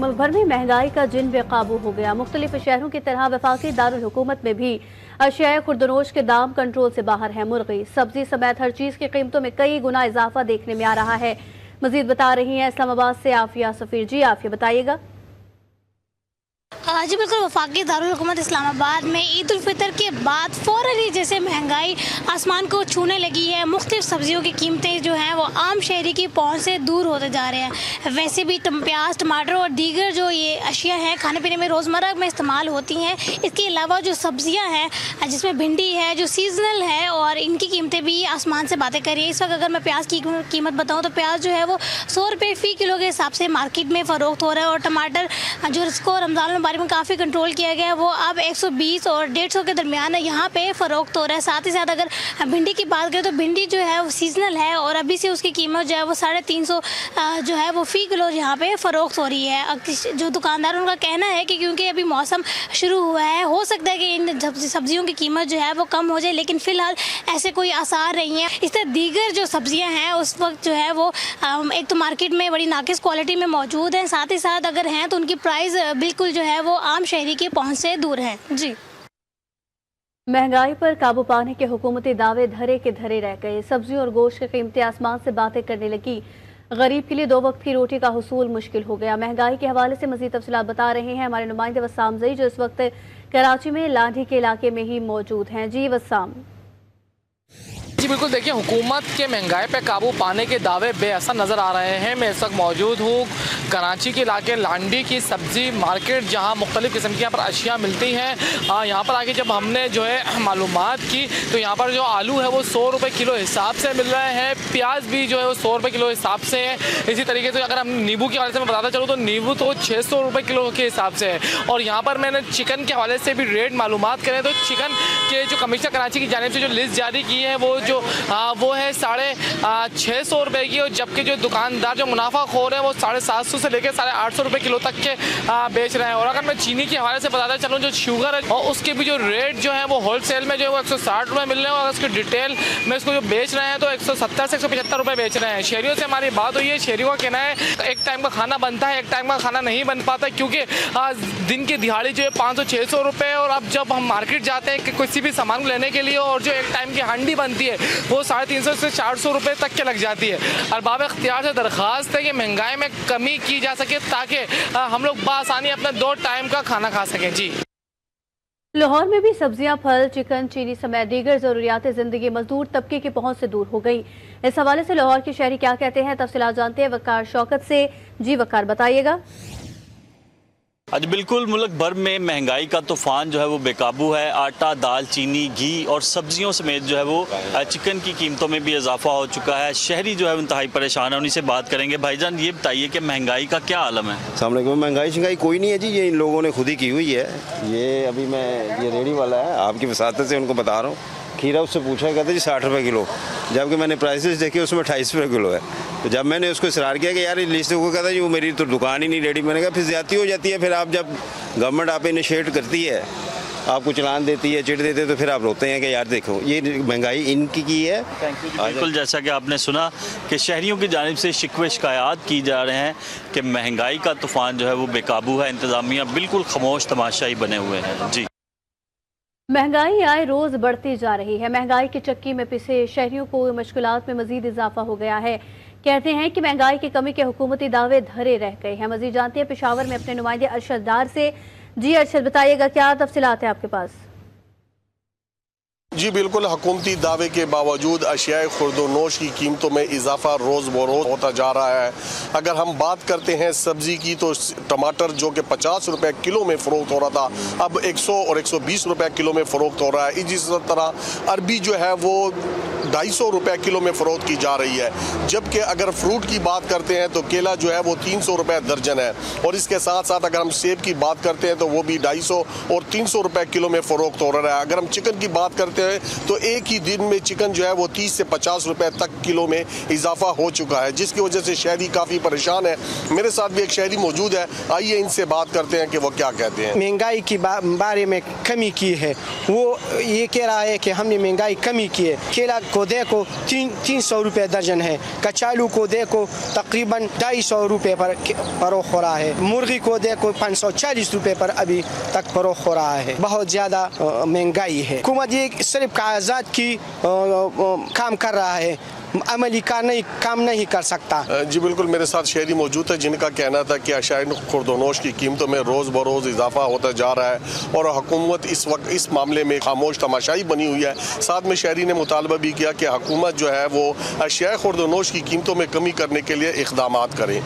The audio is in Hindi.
मुल्क भर में महंगाई का जिन बेकाबू हो गया। मुख्तलिफ शहरों की तरह वफाकी दारुल हुकूमत में भी अशियाए खुर्दनोश के दाम कंट्रोल से बाहर है। मुर्गी, सब्जी समेत हर चीज की कीमतों में कई गुना इजाफा देखने में आ रहा है। मजीद बता रही हैं इस्लामाबाद से आफिया सफीर। जी आफिया, बताइएगा। जी बिल्कुल, वफाकी दारुल हुकूमत इस्लामाबाद में ईद उल फितर के बाद फ़ौरन ही जैसे महंगाई आसमान को छूने लगी है। मुख्तलिफ सब्जियों की कीमतें जो हैं वो आम शहरी की पहुंच से दूर होते जा रहे हैं। वैसे भी प्याज, टमाटर और दीगर जो ये अशिया हैं खाने पीने में रोज़मर्रा में इस्तेमाल होती हैं, इसके अलावा जो सब्जियाँ हैं जिसमें भिंडी है जो सीजनल है और इनकी कीमतें भी आसमान से बातें कर रही है। इस वक्त अगर मैं प्याज की कीमत बताऊँ तो प्याज जो है वो 100 रुपये फ़ी किलो के हिसाब से मार्केट में फ़रोख्त हो रहा है और टमाटर जो इसको रमज़ान मुबारक में काफ़ी कंट्रोल किया गया है वो अब 120 और 150 के दरमियान यहाँ पे फ़रोख्त हो रहा है। साथ ही साथ अगर भिंडी की बात करें तो भिंडी जो है वो सीजनल है और अभी से उसकी कीमत जो है वो 350 जो है वो फ़ी किलो यहाँ पे फ़रोख्त हो रही है। जो दुकानदार उनका कहना है कि क्योंकि अभी मौसम शुरू हुआ है, हो सकता है कि इन सब्जियों की कीमत जो है वो कम हो जाए, लेकिन फ़िलहाल ऐसे कोई आसार नहीं है। इस तरह दीगर जो सब्जियाँ हैं उस वक्त जो है वो एक तो मार्केट में बड़ी नाकिस क्वालिटी में मौजूद हैं, साथ ही साथ अगर हैं तो उनकी प्राइस बिल्कुल जो है वो आम शहरी की पहुंच से दूर है। जी, महंगाई पर काबू पाने के हुकूमती दावे धरे के धरे रह गए। सब्जी और गोश्त की कीमतें आसमान से बातें करने लगी। गरीब के लिए 2 वक्त की रोटी का हुसूल मुश्किल हो गया। महंगाई के हवाले से मजीद तफसीलात बता रहे हैं हमारे नुमाइंदे वसाम जई, जो इस वक्त कराची में लाठी के इलाके में ही मौजूद हैं। जी वसाम। जी बिल्कुल, देखिए, हुकूमत के महंगाई पे काबू पाने के दावे बेअसर नज़र आ रहे हैं। मैं इस वक्त मौजूद हूँ कराची के इलाके लांडी की सब्ज़ी मार्केट, जहाँ मुख्तलिफ़ किस्म की यहाँ पर अशिया मिलती हैं। यहाँ पर आके जब हमने जो है मालूमात की तो यहाँ पर जो आलू है वो 100 रुपये किलो हिसाब से मिल रहे हैं। प्याज भी जो है वो 100 रुपये किलो हिसाब से है। इसी तरीके से अगर हम नींबू के हवाले से मैं बताता चलूँ तो नींबू तो 600 रुपये किलो के हिसाब से है। और यहाँ पर मैंने चिकन के हवाले से भी रेट मालूमात करें तो चिकन के जो कमिश्नर कराची की जानिब से जो लिस्ट जारी की है वो है 650 रुपये की, और जबकि जो दुकानदार जो मुनाफाखोर है वो 750 से लेकर 850 रुपये किलो तक के बेच रहे हैं। और अगर मैं चीनी के हवाले से बताता चलूँ, जो शुगर है और उसके भी जो रेट जो है वो होलसेल में जो है वो 160 रुपये मिल रहे हैं, और उसके डिटेल में इसको जो बेच रहे हैं तो 170 से 175 रुपये बेच रहे हैं। शहरियों से हमारी बात हुई है, शहरियों का कहना है एक टाइम का खाना बनता है, एक टाइम का खाना नहीं बन पाता, क्योंकि दिन की दिहाड़ी जो है 500-600 रुपये, और अब जब हम मार्केट जाते हैं कि किसी भी सामान लेने के लिए और जो एक टाइम की हांडी बनती है वो 350 से 400 रुपये तक के लग जाती है। अरबाब इख्तियार से दरख्वास्त है कि महंगाई में कमी की जा सके ताकि हम लोग बासानी अपना 2 टाइम का खाना खा सकें। जी, लाहौर में भी सब्जियां, फल, चिकन, चीनी समेत दीगर जरूरियात जिंदगी मजदूर तबके की पहुंच से दूर हो गई। इस हवाले से लाहौर के शहरी क्या कहते हैं, तफसीलात जानते हैं वकार शौकत से। जी वकार, बताइएगा। आज बिल्कुल मुल्क भर में महंगाई का तूफान जो है वो बेकाबू है। आटा, दाल, चीनी, घी और सब्जियों समेत जो है वो चिकन की कीमतों में भी इजाफा हो चुका है। शहरी जो है इंतहाई परेशान है, उन्हीं से बात करेंगे। भाईजान, ये बताइए कि महंगाई का क्या आलम है? अस्सलाम वालेकुम। महंगाई शंगाई कोई नहीं है जी, ये इन लोगों ने खुद ही की हुई है। ये अभी ये रेडी वाला है, आपकी वसातत से उनको बता रहा हूँ। खीरा उससे पूछा, कहते जी 60 रुपये किलो, जबकि मैंने प्राइसेस देखे उसमें 28 रुपये किलो है। तो जब मैंने उसको इसरार किया कि यार ये लिस्ट को, कहता जी वो मेरी तो दुकान ही नहीं रेडी। मैंने कहा फिर ज़्यादती हो जाती है। फिर आप जब गवर्नमेंट आप इनिशिएट करती है, आपको चलान देती है, चिट देते हैं, तो फिर आप रोते हैं कि यार देखो ये महंगाई इनकी की है। बिल्कुल, जैसा कि आपने सुना कि शहरियों की जानिब से शिकवे शिकायत की जा रहे हैं कि महंगाई का तूफान जो है वो बेकाबू है। इंतज़ामिया बिल्कुल खामोश तमाशाई बने हुए हैं। जी, महंगाई आए रोज बढ़ती जा रही है। महंगाई की चक्की में पिसे शहरियों को मुश्किलात में मजीद इजाफा हो गया है। कहते हैं कि महंगाई की कमी के हुकूमती दावे धरे रह गए हैं। मजीद जानते हैं पेशावर में अपने नुमाइंदे अरशद डार से। जी अरशद, बताइएगा क्या तफसीलात है आपके पास? जी बिल्कुल, हुकूमती दावे के बावजूद अशियाए खुर्दोनोश की कीमतों में इजाफा रोज़ बरोज़ होता जा रहा है। अगर हम बात करते हैं सब्ज़ी की तो टमाटर जो कि 50 रुपये किलो में फ़रोख्त हो रहा था अब 100 और 120 रुपये किलो में फ़रोख्त हो रहा है। इसी तरह अरबी जो है वो 250 रुपये किलो में फ़रोख्त की जा रही है। जबकि अगर फ्रूट की बात करते हैं तो केला जो है वो 300 रुपये दर्जन है, और इसके साथ साथ अगर हम सेब की बात करते हैं तो वो भी 250 और 300 रुपये किलो में फ़रोख्त हो रहा है। अगर हम चिकन की बात करते हैं है तो एक ही दिन में चिकन जो है वो 30 से 50 रुपए तक किलो में इजाफा हो चुका है, जिसकी वजह से शहरी काफ़ी परेशान है। मेरे साथ भी एक शहरी मौजूद है, आइए इनसे बात करते हैं कि वो क्या कहते हैं। महंगाई के बारे में कमी की है, वो ये कह रहा है कि हमने महंगाई कमी की है। केला को देखो 300 रुपये दर्जन है, कचालू को देखो तकरीबन 250 रुपये पर फरोख्त हो रहा है, मुर्गी को देखो 540 रुपये पर अभी तक फरोख्त हो रहा है। बहुत ज़्यादा महंगाई है। हुकूमत ये सिर्फ कागजात की काम कर रहा है, अमली काम नहीं कर सकता। जी बिल्कुल, मेरे साथ शहरी मौजूद है जिनका कहना था कि अशाए खुर्दोनोश की कीमतों में रोज़ बरोज़ इजाफा होता जा रहा है और हुकूमत इस वक्त इस मामले में खामोश तमाशाई बनी हुई है। साथ में शहरी ने मुतालबा भी किया कि हुकूमत जो है वो अशाए खुर्दोनोश की कीमतों में कमी करने के लिए इक़दामात करें।